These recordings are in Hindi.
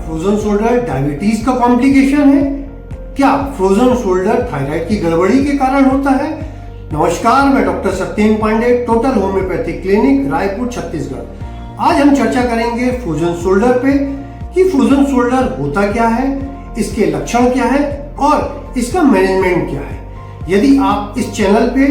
फ्रोजन शोल्डर डायबिटीज का कॉम्प्लिकेशन है? क्या फ्रोजन शोल्डर थायराइड की गड़बड़ी के कारण होता है? नमस्कार, मैं doctor Satyen Pandey, total homeopathic clinic, Raipur, Chhattisgarh. आज हम चर्चा करेंगे फ्रोजन शोल्डर पे कि फ्रोजन शोल्डर होता क्या है, इसके लक्षण क्या है और इसका मैनेजमेंट क्या है। यदि आप इस चैनल पे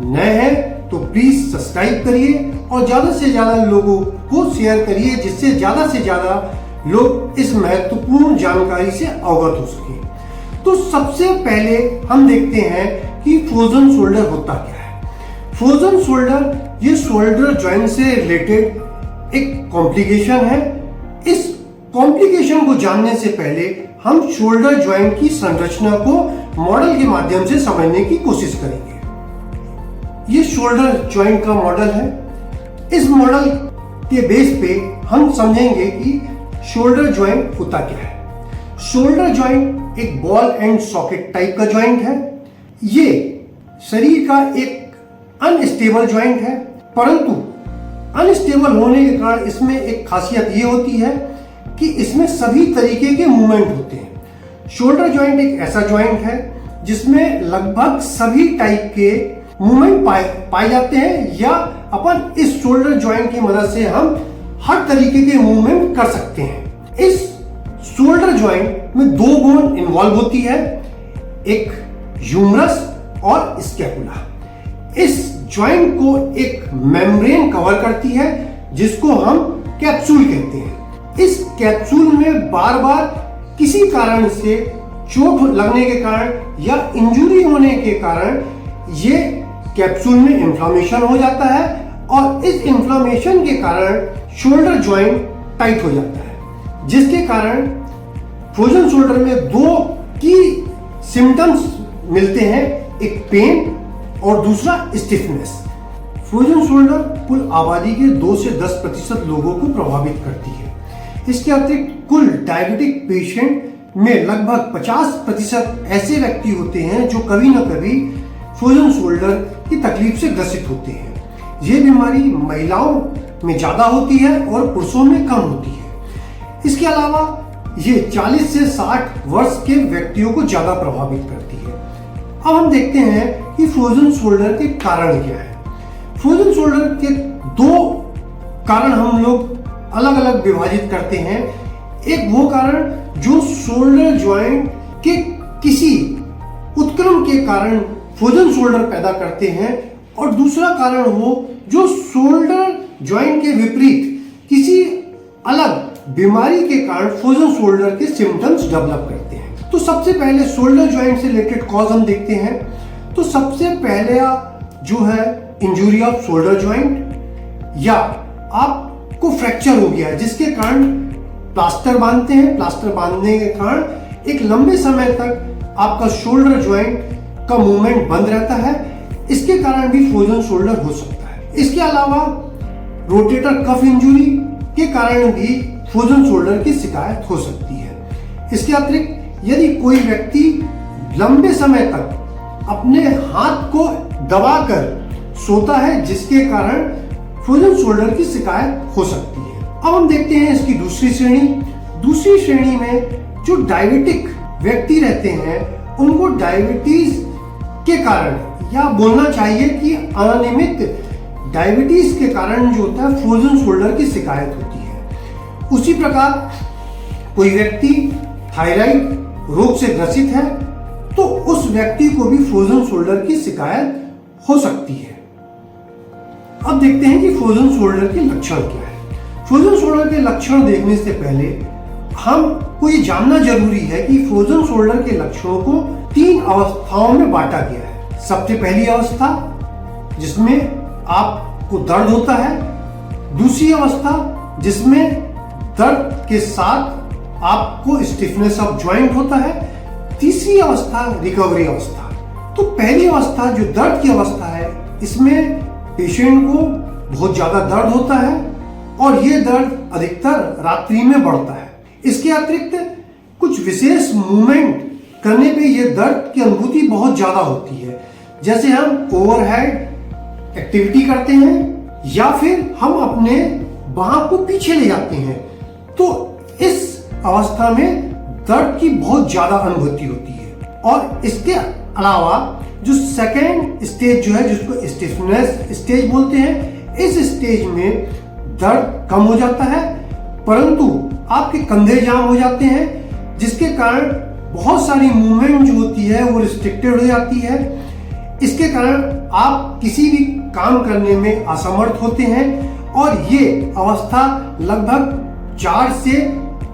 नए हैं तो प्लीज सब्सक्राइब करिए और ज्यादा से ज्यादा लोगों को शेयर करिए, जिससे ज्यादा से ज्यादा लोग इस महत्वपूर्ण जानकारी से अवगत हो सके। तो सबसे पहले हम देखते हैं कि फ्रोजन शोल्डर होता क्या है। फ्रोजन शोल्डर ये शोल्डर जॉइंट से रिलेटेड एक कॉम्प्लिकेशन है। इस कॉम्प्लिकेशन को जानने से पहले हम शोल्डर जॉइंट की संरचना को मॉडल के माध्यम से समझने की कोशिश करेंगे। ये शोल्डर जॉइंट का मॉडल है। इस मॉडल के बेस पे हम समझेंगे कि शोल्डर जॉइंट होता क्या है। शोल्डर जॉइंट एक बॉल एंड सॉकेट टाइप का जॉइंट है। ये शरीर का एक अनस्टेबल जॉइंट है, परंतु अनस्टेबल होने के कारण इसमें एक खासियत ये होती है कि इसमें सभी तरीके के मूवमेंट होते हैं। शोल्डर जॉइंट एक ऐसा जॉइंट है जिसमें लगभग सभी टाइप के मूवमेंट पाए जाते हैं, या अपन इस शोल्डर जॉइंट की मदद से हम हर तरीके के मूवमेंट कर सकते हैं। इस शोल्डर जॉइंट में दो बोन इन्वॉल्व होती है, एक ह्यूमरस और स्कैपुला। इस जॉइंट को एक मेम्ब्रेन कवर करती है जिसको हम कैप्सूल कहते हैं। इस कैप्सूल में बार बार किसी कारण से चोट लगने के कारण या इंजरी होने के कारण ये कैप्सूल में इन्फ्लामेशन हो जाता है और इस इन्फ्लामेशन के कारण शोल्डर जॉइंट टाइट हो जाता है, जिसके कारण फ्रोजन शोल्डर में दो की सिम्टम्स मिलते हैं, एक पेन और दूसरा स्टिफनेस। फ्रोजन शोल्डर कुल आबादी के 2 से 10% लोगों को प्रभावित करती है। इसके अतिरिक्त कुल डायबिटिक पेशेंट में लगभग 50% ऐसे व्यक्ति होते हैं जो कभी न कभी फ्रोजन शोल्डर की तकलीफ से ग्रसित होते हैं। ये बीमारी महिलाओं में ज्यादा होती है और पुरुषों में कम होती है। इसके अलावा ये 40 से 60 वर्ष के व्यक्तियों को ज्यादा प्रभावित करती है। अब हम देखते हैं कि फ्रोजन शोल्डर के कारण क्या है। फ्रोजन शोल्डर के 2 कारण हम लोग अलग अलग विभाजित करते हैं। एक वो कारण जो शोल्डर जॉइंट के किसी उत्क्रमण के कारण फ्रोजन शोल्डर पैदा करते हैं, और दूसरा कारण वो जो शोल्डर जॉइंट के विपरीत किसी अलग बीमारी के कारण फ्रोजन शोल्डर के सिम्टम्स डेवलप करते हैं। तो सबसे पहले शोल्डर जॉइंट से रिलेटेड कॉज हम देखते हैं। तो सबसे पहले जो है इंजरी ऑफ शोल्डर जॉइंट, या आपको फ्रैक्चर हो गया है जिसके कारण प्लास्टर बांधते हैं। प्लास्टर बांधने के कारण एक लंबे समय तक आपका शोल्डर जॉइंट का मूवमेंट बंद रहता है, इसके कारण भी फ्रोजन शोल्डर हो सकता है। इसके अलावा रोटेटर कफ इंजरी के कारण भी फ्रोजन शोल्डर की शिकायत हो सकती है। इसके अतिरिक्त यदि कोई व्यक्ति लंबे समय तक अपने हाथ को दबाकर सोता है, जिसके कारण फ्रोजन शोल्डर की शिकायत हो सकती है। अब हम देखते हैं इसकी दूसरी श्रेणी। दूसरी श्रेणी में जो डायबिटिक व्यक्ति रहते हैं, उनको डायबिटीज के कारण, या बोलना चाहिए कि अनियमित डायबिटीज के कारण जो होता है फ्रोजन शोल्डर की शिकायत होती है। उसी प्रकार कोई व्यक्ति थायराइड रोग से ग्रसित है तो उस व्यक्ति को भी फ्रोजन शोल्डर की शिकायत हो सकती है। अब देखते हैं कि फ्रोजन शोल्डर के लक्षण क्या है। फ्रोजन शोल्डर के लक्षण देखने से पहले हमको ये जानना जरूरी है कि फ्रोजन शोल्डर के लक्षणों को 3 अवस्थाओं में बांटा गया है। सबसे पहली अवस्था जिसमें आपको दर्द होता है, दूसरी अवस्था जिसमें दर्द के साथ आपको स्टिफनेस ऑफ जॉइंट होता है, तीसरी अवस्था रिकवरी अवस्था। तो पहली अवस्था जो दर्द की अवस्था है, इसमें पेशेंट को बहुत ज्यादा दर्द होता है और ये दर्द अधिकतर रात्रि में बढ़ता है। इसके अतिरिक्त कुछ विशेष मूवमेंट करने पे ये दर्द की अनुभूति बहुत ज्यादा होती है, जैसे हम ओवरहेड एक्टिविटी करते हैं या फिर हम अपने बाह को पीछे ले जाते हैं, तो इस अवस्था में दर्द की बहुत ज्यादा अनुभूति होती है। और इसके अलावा जो सेकेंड स्टेज जो है, जिसको स्टिफनेस स्टेज बोलते हैं, इस स्टेज में दर्द कम हो जाता है, परंतु आपके कंधे जाम हो जाते हैं, जिसके कारण बहुत सारी मूवमेंट जो होती है वो रिस्ट्रिक्टेड हो जाती है। इसके कारण आप किसी भी काम करने में असमर्थ होते हैं और ये अवस्था लगभग 4 से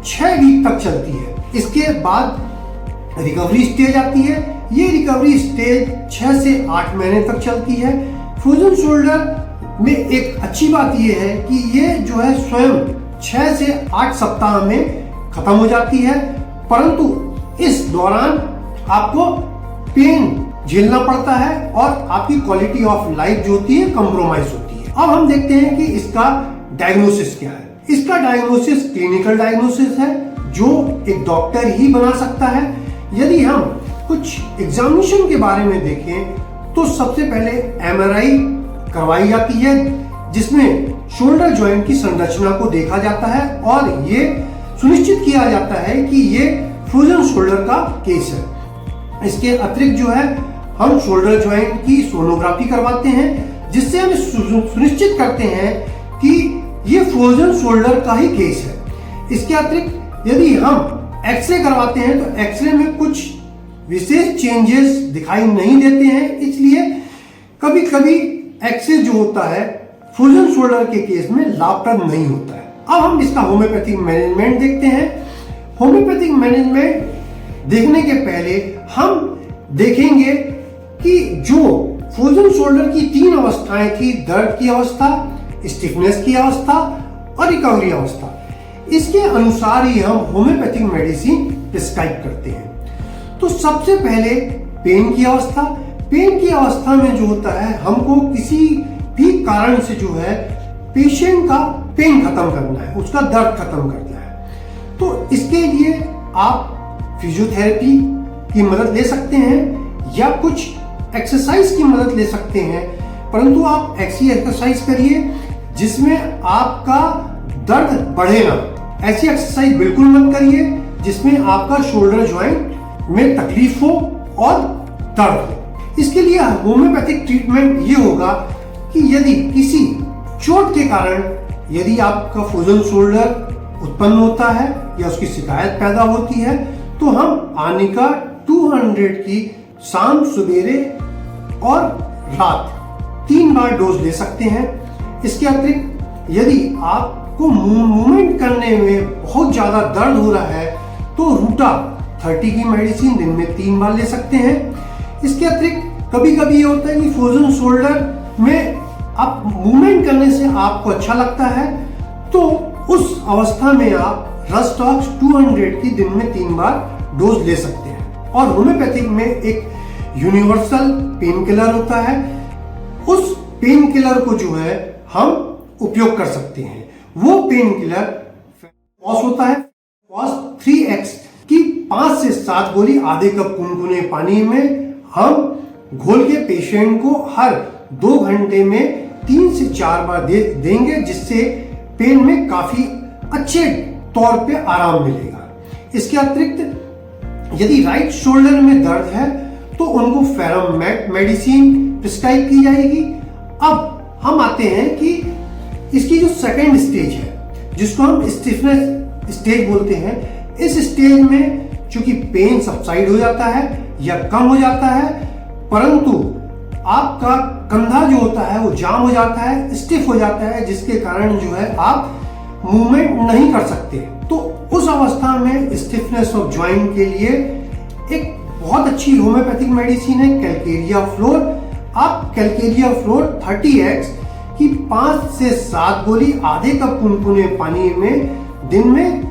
6 वीक तक चलती है। इसके बाद रिकवरी स्टेज आती है। ये रिकवरी स्टेज 6 से 8 महीने तक चलती है। फ्रोजन शोल्डर में एक अच्छी बात यह है कि ये जो है स्वयं 6 से 8 सप्ताह में खत्म हो जाती है, परंतु इस दौरान आपको पेन झेलना पड़ता है और आपकी क्वालिटी ऑफ लाइफ जो होती है कंप्रोमाइज होती है। अब हम देखते हैं कि इसका डायग्नोसिस क्या है। इसका डायग्नोसिस क्लिनिकल डायग्नोसिस है जो एक डॉक्टर ही बना सकता है। यदि हम कुछ एग्जामिनेशन के बारे में देखें तो सबसे पहले MRI करवाई जाती है, जिसमें शोल्डर जॉइंट की संरचना को देखा जाता है और ये सुनिश्चित किया जाता है कि ये फ्रोजन शोल्डर का केस है। इसके अतिरिक्त जो है हम शोल्डर जॉइंट की सोनोग्राफी करवाते हैं, जिससे हम सुनिश्चित करते हैं कि ये फ्रोजन शोल्डर का ही केस है। इसके अतिरिक्त यदि हम एक्सरे करवाते हैं तो एक्सरे में कुछ विशेष चेंजेस दिखाई नहीं देते हैं, इसलिए कभी कभी एक्सरे जो होता है फ्रोजन शोल्डर के केस में लाभप्रद नहीं होता है। अब हम इसका होम्योपैथिक मैनेजमेंट देखते हैं। होम्योपैथिक मैनेजमेंट देखने के पहले हम देखेंगे कि जो फ्रोजन शोल्डर की 3 अवस्थाएं थी, दर्द की अवस्था, स्टिफनेस की अवस्था और रिकवरी अवस्था, इसके अनुसार ही हम होम्योपैथिक मेडिसिन प्रिस्क्राइब करते हैं। तो सबसे पहले पेन की अवस्था। पेन की अवस्था में जो होता है, हमको किसी भी कारण से जो है पेशेंट का पेन खत्म करना है, उसका दर्द खत्म करना है। तो इसके लिए आप फिजियोथेरेपी की मदद ले सकते हैं या कुछ एक्सरसाइज की मदद ले सकते हैं, परंतु आप ऐसी एक्सरसाइज करिए जिसमें आपका दर्द बढ़े ना। ऐसी एक्सरसाइज बिल्कुल मत करिए जिसमें आपका शोल्डर जॉइंट में तकलीफ हो और दर्द हो। इसके लिए होम्योपैथिक ट्रीटमेंट ये होगा कि यदि किसी चोट के कारण यदि आपका फ्रोजन शोल्डर उत्पन्न होता है या उसकी शिकायत पैदा होती है, तो हम आनिका 200 की शाम, सवेरे और रात 3 बार डोज ले सकते हैं। इसके अतिरिक्त यदि आपको मूवमेंट करने में बहुत ज्यादा दर्द हो रहा है तो रूटा 30 की मेडिसिन दिन में 3 बार ले सकते हैं। इसके अतिरिक्त कभी कभी ये होता है कि फ्रोजन शोल्डर में आप मूवमेंट करने से आपको अच्छा लगता है, तो उस अवस्था में आप रस्टॉक्स 200 की दिन में 3 बार डोज ले सकते हैं। और होम्योपैथिक में एक यूनिवर्सल पेन किलर होता है, उस पेन किलर को जो है हम उपयोग कर सकते हैं। वो पेन किलर फॉस होता है, फॉस 3x की 5 से 7 गोली आधे कप गुनगुने पानी में हम घोल के पेशेंट को हर 2 घंटे में 3 से 4 बार देंगे, जिससे पेन में काफी अच्छे तौर पे आराम मिलेगा। इसके अतिरिक्त यदि राइट शोल्डर में दर्द है तो उनको फेरमैट मेडिसिन प्रिस्क्राइब की जाएगी। अब हम आते हैं कि इसकी जो सेकेंड स्टेज है, जिसको हम स्टिफनेस स्टेज बोलते हैं, इस स्टेज में चूंकि पेन सबसाइड हो जाता है या कम हो जाता है, परंतु आपका कंधा जो होता है वो जाम हो जाता है, स्टिफ हो जाता है, जिसके कारण जो है आप मूवमेंट नहीं कर सकते। तो उस अवस्था में स्टिफनेस ऑफ जॉइंट के लिए एक बहुत अच्छी होम्योपैथिक मेडिसिन है कैलकेरिया फ्लोर। आप कैलकेरिया फ्लोर 30x की 5 से 7 गोली आधे कप गुनगुने पानी में दिन में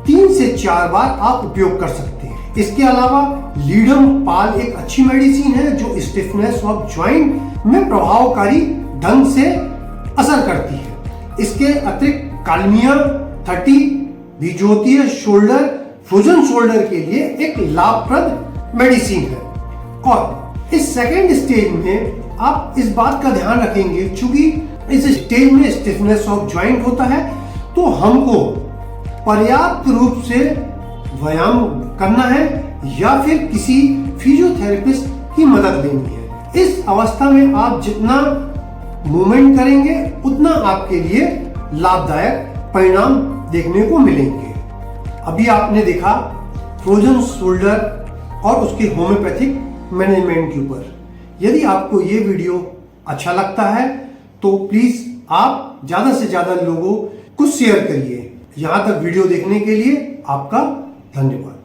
3 से 4 बार आप उपयोग कर सकते हैं। इसके अलावा लीडम पाल एक अच्छी मेडिसिन है जो स्टिफनेस ऑफ जॉइंट में प्रभावकारी ढंग से असर करती है। इसके अतिरिक्त कालमिया 30 भी जो होती है शोल्डर फ्रोजन शोल्डर के लिए एक लाभप्रद मेडिसिन है। और इस सेकेंड स्टेज में आप इस बात का ध्यान रखेंगे, चूंकि इस स्टेज में स्टिफनेस ऑफ जॉइंट होता है, तो हमको पर्याप्त रूप से व्यायाम करना है या फिर किसी फिजियोथेरेपिस्ट की मदद लेनी है। इस अवस्था में आप जितना मूवमेंट करेंगे उतना आपके लिए लाभदायक परिणाम देखने को मिलेंगे। अभी आपने देखा फ्रोजन शोल्डर और उसके होम्योपैथिक मैनेजमेंट के ऊपर। यदि आपको ये वीडियो अच्छा लगता है तो प्लीज आप ज्यादा से ज्यादा लोगों को शेयर करिए। यहां तक वीडियो देखने के लिए आपका धन्यवाद।